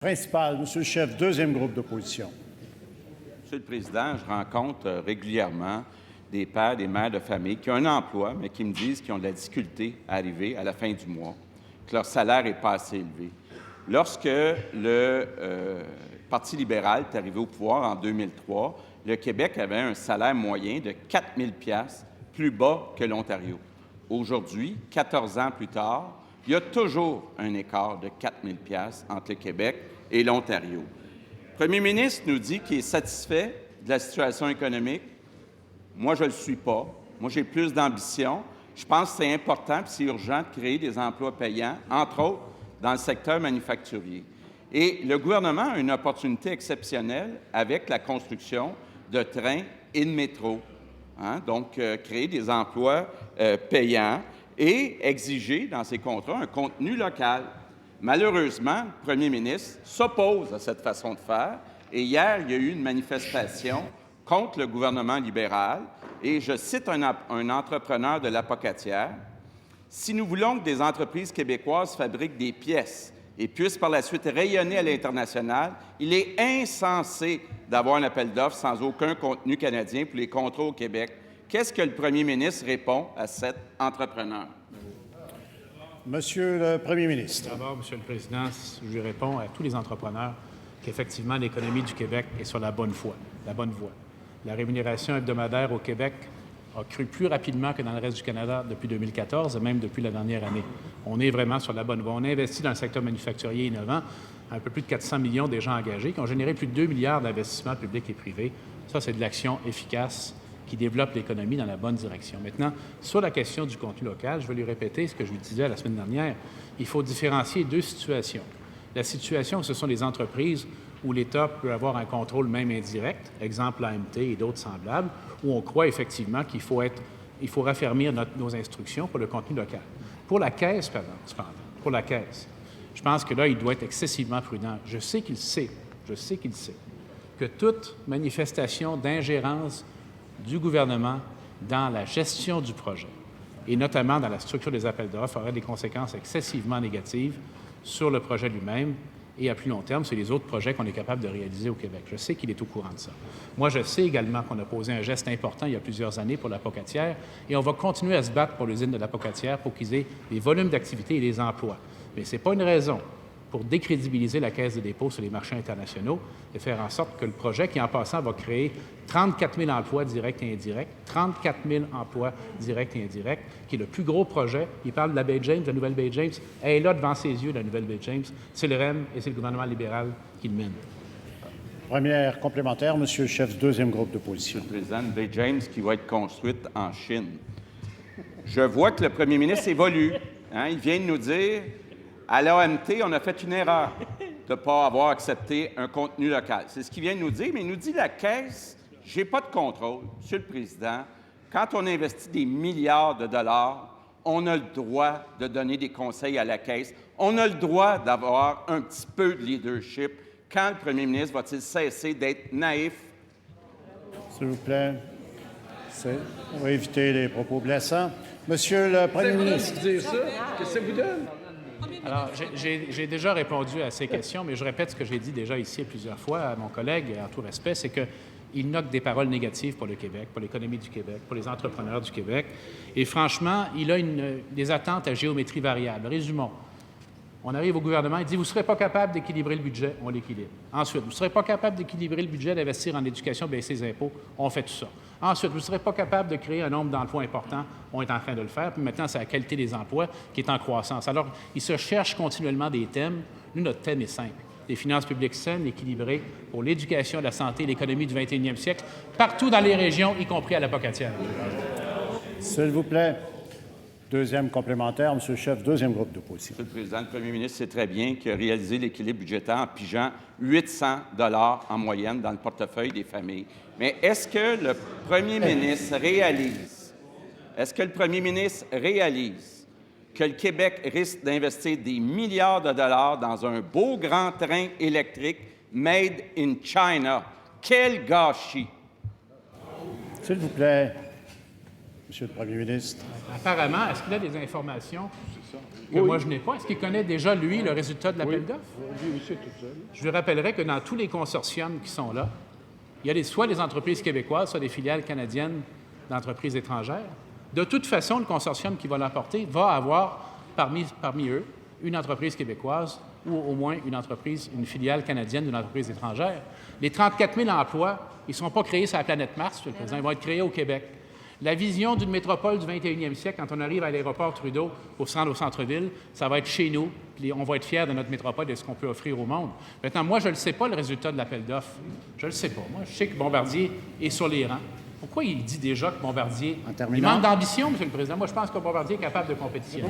Principal, Monsieur le chef, deuxième groupe d'opposition. Monsieur le Président, je rencontre régulièrement des pères, des mères de famille qui ont un emploi, mais qui me disent qu'ils ont de la difficulté à arriver à la fin du mois, que leur salaire n'est pas assez élevé. Lorsque le Parti libéral est arrivé au pouvoir en 2003, le Québec avait un salaire moyen de 4 000 $ plus bas que l'Ontario. Aujourd'hui, 14 ans plus tard, il y a toujours un écart de 4 000 $ entre le Québec et l'Ontario. Le premier ministre nous dit qu'il est satisfait de la situation économique. Moi, je ne le suis pas. Moi, j'ai plus d'ambition. Je pense que c'est important et c'est urgent de créer des emplois payants, entre autres dans le secteur manufacturier. Et le gouvernement a une opportunité exceptionnelle avec la construction de trains et de métros. Donc, créer des emplois payants et exiger dans ces contrats un contenu local. Malheureusement, le premier ministre s'oppose à cette façon de faire et hier, il y a eu une manifestation contre le gouvernement libéral et je cite un entrepreneur de l'Apocatière. « Si nous voulons que des entreprises québécoises fabriquent des pièces et puissent par la suite rayonner à l'international, il est insensé d'avoir un appel d'offres sans aucun contenu canadien pour les contrats au Québec. » Qu'est-ce que le premier ministre répond à cet entrepreneur? Monsieur le premier ministre. D'abord, Monsieur le Président, je lui réponds à tous les entrepreneurs qu'effectivement, l'économie du Québec est sur la bonne voie. La rémunération hebdomadaire au Québec a cru plus rapidement que dans le reste du Canada depuis 2014 et même depuis la dernière année. On est vraiment sur la bonne voie. On a investi dans le secteur manufacturier innovant, un peu plus de 400 millions des gens engagés qui ont généré plus de 2 milliards d'investissements publics et privés. Ça, c'est de l'action efficace qui développe l'économie dans la bonne direction. Maintenant, sur la question du contenu local, je vais lui répéter ce que je lui disais la semaine dernière. Il faut différencier deux situations. La situation, ce sont les entreprises où l'État peut avoir un contrôle même indirect, exemple l'AMT et d'autres semblables, où on croit effectivement qu'il faut raffermir nos instructions pour le contenu local. Pour la Caisse, pour la Caisse, je pense que là, il doit être excessivement prudent. Je sais qu'il sait que toute manifestation d'ingérence du gouvernement dans la gestion du projet, et notamment dans la structure des appels d'offres, aurait des conséquences excessivement négatives sur le projet lui-même et à plus long terme sur les autres projets qu'on est capable de réaliser au Québec. Je sais qu'il est au courant de ça. Moi, je sais également qu'on a posé un geste important il y a plusieurs années pour l'Apocatière et on va continuer à se battre pour l'usine de l'Apocatière pour qu'ils aient des volumes d'activité et des emplois. Mais ce n'est pas une raison pour décrédibiliser la Caisse de dépôt sur les marchés internationaux et faire en sorte que le projet, qui en passant va créer 34 000 emplois directs et indirects, 34 000 emplois directs et indirects, qui est le plus gros projet. Il parle de la baie James, de la nouvelle baie James. Elle est là devant ses yeux, la nouvelle baie James. C'est le REM et c'est le gouvernement libéral qui le mène. Première complémentaire, Monsieur le chef, deuxième groupe d'opposition. Monsieur le Président, une baie James qui va être construite en Chine. Je vois que le premier ministre évolue. Il vient de nous dire à l'AMT, on a fait une erreur de ne pas avoir accepté un contenu local. C'est ce qu'il vient de nous dire, mais il nous dit la Caisse, je n'ai pas de contrôle. Monsieur le Président, quand on investit des milliards de dollars, on a le droit de donner des conseils à la Caisse. On a le droit d'avoir un petit peu de leadership. Quand le premier ministre va-t-il cesser d'être naïf? S'il vous plaît. On va éviter les propos blessants. Monsieur le premier ministre. Dire ça? Qu'est-ce que ça vous donne? Alors, j'ai déjà répondu à ces questions, mais je répète ce que j'ai dit déjà ici plusieurs fois à mon collègue, en tout respect, c'est qu'il note des paroles négatives pour le Québec, pour l'économie du Québec, pour les entrepreneurs du Québec. Et franchement, il a des attentes à géométrie variable. Résumons. On arrive au gouvernement, il dit « Vous ne serez pas capable d'équilibrer le budget, on l'équilibre. Ensuite, vous ne serez pas capable d'équilibrer le budget, d'investir en éducation, baisser les impôts, on fait tout ça. Ensuite, vous ne serez pas capable de créer un nombre d'emplois important, on est en train de le faire. Puis maintenant, c'est la qualité des emplois qui est en croissance. Alors, il se cherche continuellement des thèmes. Nous, notre thème est simple. Des finances publiques saines, équilibrées pour l'éducation, la santé et l'économie du 21e siècle, partout dans les régions, y compris à l'Apocatière. S'il vous plaît. Deuxième complémentaire, Monsieur le chef, deuxième groupe d'opposition. Monsieur le Président, le premier ministre sait très bien qu'il a réalisé l'équilibre budgétaire en pigeant 800 $ en moyenne dans le portefeuille des familles. Mais est-ce que le premier ministre réalise que le Québec risque d'investir des milliards de dollars dans un beau grand train électrique made in China? Quel gâchis! S'il vous plaît. Monsieur le premier ministre. Apparemment, est-ce qu'il a des informations que moi je n'ai pas. Est-ce qu'il connaît déjà, lui, le résultat de l'appel d'offres? Oui, c'est tout seul. Je lui rappellerai que dans tous les consortiums qui sont là, il y a soit des entreprises québécoises, soit des filiales canadiennes d'entreprises étrangères. De toute façon, le consortium qui va l'emporter va avoir parmi eux une entreprise québécoise ou au moins une filiale canadienne d'une entreprise étrangère. Les 34 000 emplois, ils ne seront pas créés sur la planète Mars, M. le Président, ils vont être créés au Québec. La vision d'une métropole du 21e siècle, quand on arrive à l'aéroport Trudeau, au centre-ville, ça va être chez nous, puis on va être fiers de notre métropole et de ce qu'on peut offrir au monde. Maintenant, moi, je ne le sais pas, le résultat de l'appel d'offres. Je ne le sais pas. Moi, je sais que Bombardier est sur les rangs. Pourquoi il dit déjà que Bombardier... En terminant. Il manque d'ambition, M. le Président. Moi, je pense que Bombardier est capable de compétition.